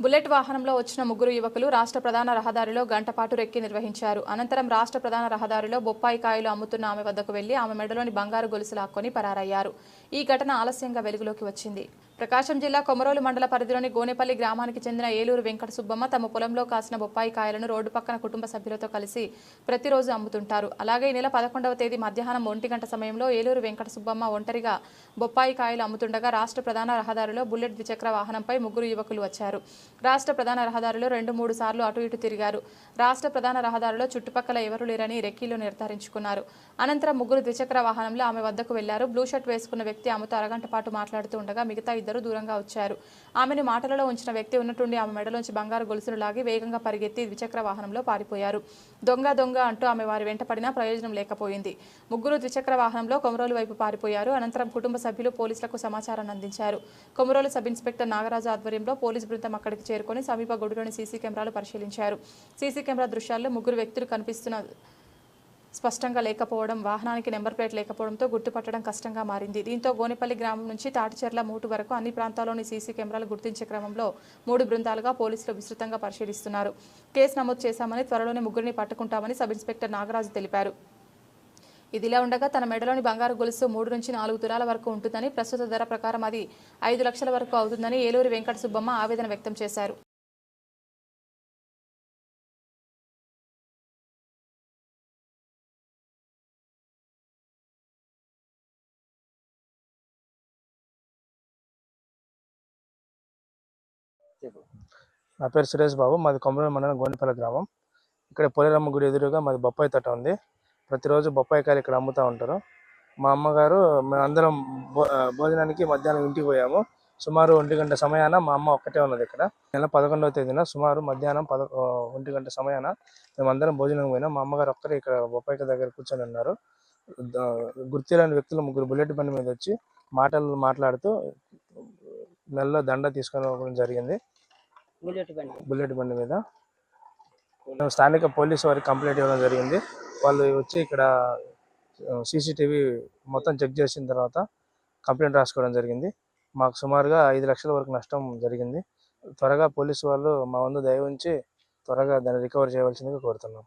Bullet వాహనంలో వచ్చిన ముగ్గురు యువకులు రాష్ట్ర ప్రధాన రహదారిలో గంటపాటు రెక్కి నిర్వహించారు. అనంతరం రాష్ట్ర ప్రధాన రహదారిలో బొప్పాయి కాయలు అమ్ముతున్న ఆమె వద్దకు వెళ్లి ఆమె మెడలోని బంగారు గొలుసు లాక్కొని పరారయ్యారు. ఈ ఘటన ఆలస్యంగా వెలుగులోకి వచ్చింది. ప్రకాశం జిల్లా కొమరోలు మండల పరిధిలోని గోనేపల్లి గ్రామానికి చెందిన ఏలూరు వెంకట సుబ్బమ్మ తమ పొలంలో కాసిన బొప్పాయి కాయలను రోడ్డు పక్కన కుటుంబ సభ్యులతో కలిసి ప్రతిరోజు అమ్ముతుంటారు. అలాగే ఈ నెల 11వ తేదీ మధ్యాహ్నం 1 గంట సమయంలో ఏలూరు వెంకట సుబ్బమ్మ ఒంటరిగా బొప్పాయి కాయలు అమ్ముతుండగా రాష్ట్ర ప్రధాన రహదారిలో బుల్లెట్ ద్విచక్ర వాహనంపై ముగ్గురు యువకులు వచ్చారు. రాష్ట్ర ప్రధాన రహదారిలో 2-3 సార్లు అటు ఇటు తిరిగారు. రాష్ట్ర ప్రధాన రహదారిలో చుట్టుపక్కల ఎవరూ లేరని రెక్కీలో నిర్ధారించుకున్నారు. అనంతరం ముగ్గురు ద్విచక్ర వాహనంలో ఆమె వద్దకు వెళ్లారు. బ్లూ షర్ట్ వేసుకున్న వ్యక్తి ఆమెతో అరగంట పాటు మాట్లాడుతూ ఉండగా మిగతా ఇద్దరు దూరంగా వచ్చారు. ఆమెను మాటలలో ఉంచిన వ్యక్తి ఉన్నట్టుండి ఆమె మెడలోంచి బంగారు గొలుసును లాగి వేగంగా పరిగెత్తి ద్విచక్ర వాహనంలో పారిపోయారు. దొంగ దొంగ అంటూ ఆమె వారి వెంట పడినా ప్రయోజనం లేకపోయింది. ముగ్గురు ద్విచక్ర వాహనంలో కొమరోలు వైపు పారిపోయారు. అనంతరం కుటుంబ సభ్యులు పోలీసులకు సమాచారాన్ని అందించారు. కొమరోలు సబ్ ఇన్స్పెక్టర్ నాగరాజు ఆధ్వర్యంలో పోలీసు బృందం అక్కడికి చేరుకొని సమీప గొడులోని సీసీ కెమెరాలు పరిశీలించారు. సీసీ కెమెరా దృశ్యాల్లో ముగ్గురు వ్యక్తులు కనిపిస్తున్న స్పష్టంగా లేకపోవడం, వాహనానికి నెంబర్ ప్లేట్ లేకపోవడంతో గుర్తుపట్టడం కష్టంగా మారింది. దీంతో గోనేపల్లి గ్రామం నుంచి తాటిచెర్ల మూటు వరకు అన్ని ప్రాంతాల్లోని సీసీ కెమెరాలు గుర్తించే క్రమంలో 3 బృందాలుగా పోలీసులు విస్తృతంగా పరిశీలిస్తున్నారు. కేసు నమోదు చేశామని, త్వరలోనే ముగ్గురిని పట్టుకుంటామని సబ్ ఇన్స్పెక్టర్ నాగరాజు తెలిపారు. ఇదిలా ఉండగా తన మెడలోని బంగారు గొలుసు 3 నుంచి 4 తులాల వరకు ఉంటుందని, ప్రస్తుత ధర ప్రకారం అది 5 లక్షల వరకు అవుతుందని ఏలూరు వెంకట సుబ్బమ్మ ఆవేదన వ్యక్తం చేశారు. నా పేరు సురేష్ బాబు. మాది కొమరోలు మండలం గోనేపల్లి గ్రామం. ఇక్కడ పోలేరమ్మ గుడి ఎదురుగా మాది బొప్పాయి తోట ఉంది. ప్రతిరోజు బొప్పాయి కాయలు ఇక్కడ అమ్ముతూ ఉంటారు. మా అమ్మగారు మేమందరం భోజనానికి మధ్యాహ్నం ఇంటికి పోయాము. సుమారు 1 గంట సమయాన మా అమ్మ ఒక్కటే ఉన్నది ఇక్కడ. నెల 11వ తేదీన సుమారు మధ్యాహ్నం 1 గంట సమయాన మేమందరం భోజనం పోయినాం. మా అమ్మగారు ఒక్కరే ఇక్కడ బొప్పాయి దగ్గర కూర్చొని ఉన్నారు. గుర్తులేని వ్యక్తులు ముగ్గురు బుల్లెట్ బండి మీద వచ్చి మాట్లాడుతూ నెలలో దండ తీసుకొని పోవడం జరిగింది. బుల్లెట్ బండి మీద స్థానిక పోలీసు వారికి కంప్లైంట్ ఇవ్వడం జరిగింది. వాళ్ళు వచ్చి ఇక్కడ సీసీటీవీ మొత్తం చెక్ చేసిన తర్వాత కంప్లైంట్ రాసుకోవడం జరిగింది. మాకు సుమారుగా 5 లక్షల వరకు నష్టం జరిగింది. త్వరగా పోలీసు వాళ్ళు మా వంతు దయ ఉంచి త్వరగా దాన్ని రికవర్ చేయవలసిందిగా కోరుతున్నాం.